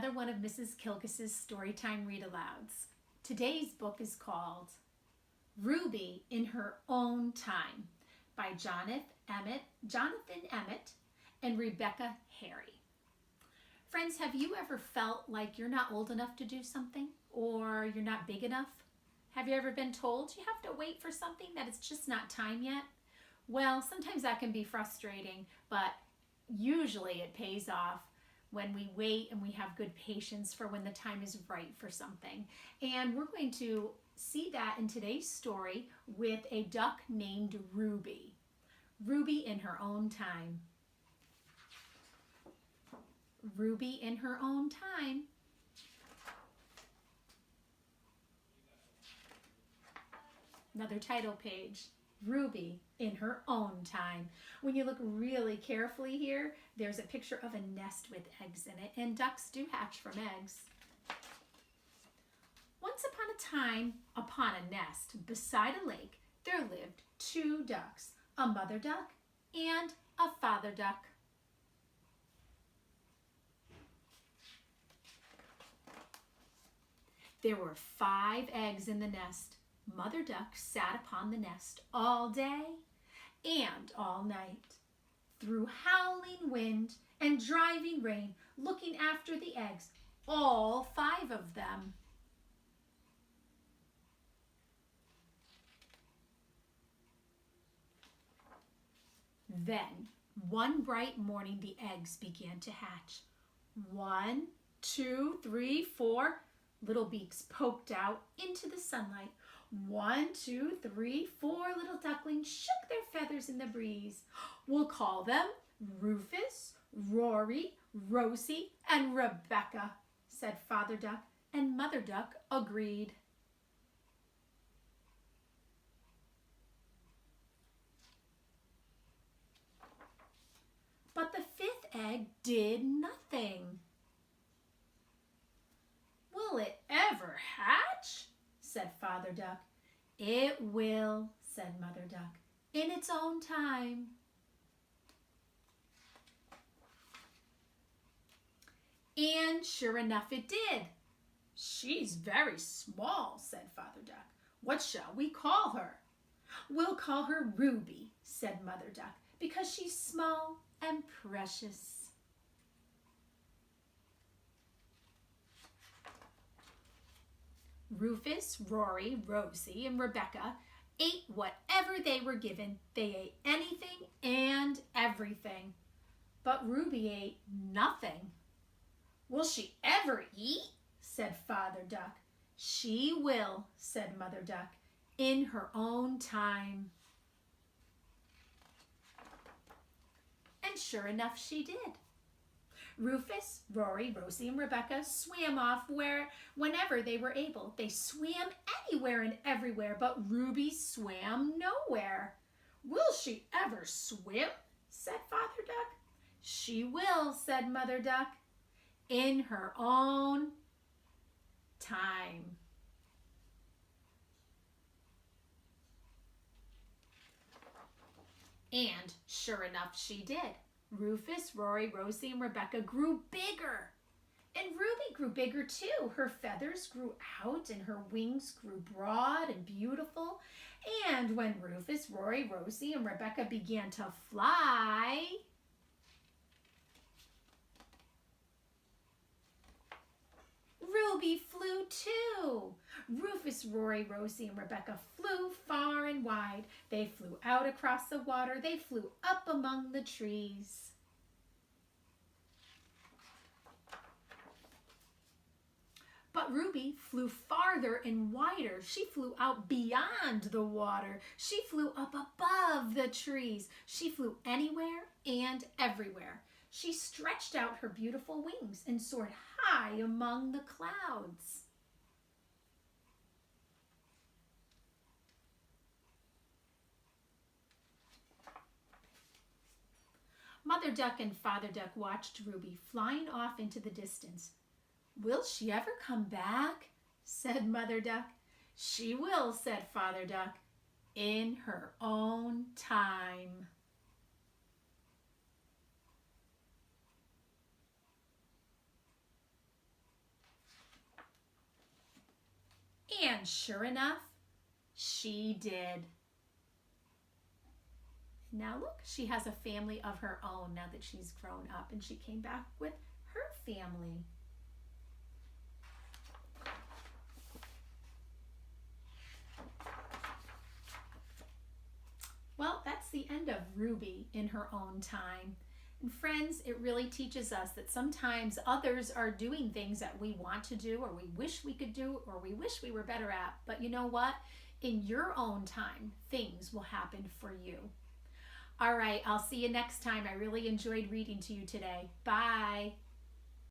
another one of Mrs. Kilkus's Storytime Read-Alouds. Today's book is called Ruby in Her Own Time by Jonathan Emmett and Rebecca Harry. Friends, have you ever felt like you're not old enough to do something or you're not big enough? Have you ever been told you have to wait for something that it's just not time yet? Well, sometimes that can be frustrating, but usually it pays off when we wait and we have good patience for when the time is right for something. And we're going to see that in today's story with a duck named Ruby. Ruby in her own time. Ruby in her own time. Another title page. Ruby in her own time. When you look really carefully here, there's a picture of a nest with eggs in it, and ducks do hatch from eggs. Once upon a time, upon a nest beside a lake, there lived two ducks, a mother duck and a father duck. There were 5 eggs in the nest. Mother duck sat upon the nest all day and all night, through howling wind and driving rain, looking after the eggs, all 5 of them. Then, one bright morning, the eggs began to hatch. 1, 2, 3, 4. Little beaks poked out into the sunlight. 1, 2, 3, 4 little ducklings shook their feathers in the breeze. We'll call them Rufus, Rory, Rosie, and Rebecca, said Father Duck, and Mother Duck agreed. But the 5th egg did nothing. Will it ever hatch? Said Father Duck. It will, said Mother Duck, in its own time. And sure enough it did. She's very small, said Father Duck. What shall we call her? We'll call her Ruby, said Mother Duck, because she's small and precious. Rufus, Rory, Rosie, and Rebecca ate whatever they were given. They ate anything and everything. But Ruby ate nothing. Will she ever eat? Said Father Duck. She will, said Mother Duck, in her own time. And sure enough, she did. Rufus, Rory, Rosie, and Rebecca swam off whenever they were able. They swam anywhere and everywhere, but Ruby swam nowhere. Will she ever swim? Said Father Duck. She will, said Mother Duck, in her own time. And sure enough, she did. Rufus, Rory, Rosie, and Rebecca grew bigger. And Ruby grew bigger too. Her feathers grew out and her wings grew broad and beautiful. And when Rufus, Rory, Rosie, and Rebecca began to fly, Ruby flew too. Rufus, Rory, Rosie, and Rebecca flew far and wide. They flew out across the water. They flew up among the trees. But Ruby flew farther and wider. She flew out beyond the water. She flew up above the trees. She flew anywhere and everywhere. She stretched out her beautiful wings and soared high among the clouds. Mother Duck and Father Duck watched Ruby flying off into the distance. Will she ever come back? Said Mother Duck. She will, said Father Duck, in her own time. And sure enough, she did. Now look, she has a family of her own now that she's grown up, and she came back with her family. Well, that's the end of Ruby in her own time. And friends, it really teaches us that sometimes others are doing things that we want to do, or we wish we could do, or we wish we were better at. But you know what? In your own time, things will happen for you. All right, I'll see you next time. I really enjoyed reading to you today. Bye.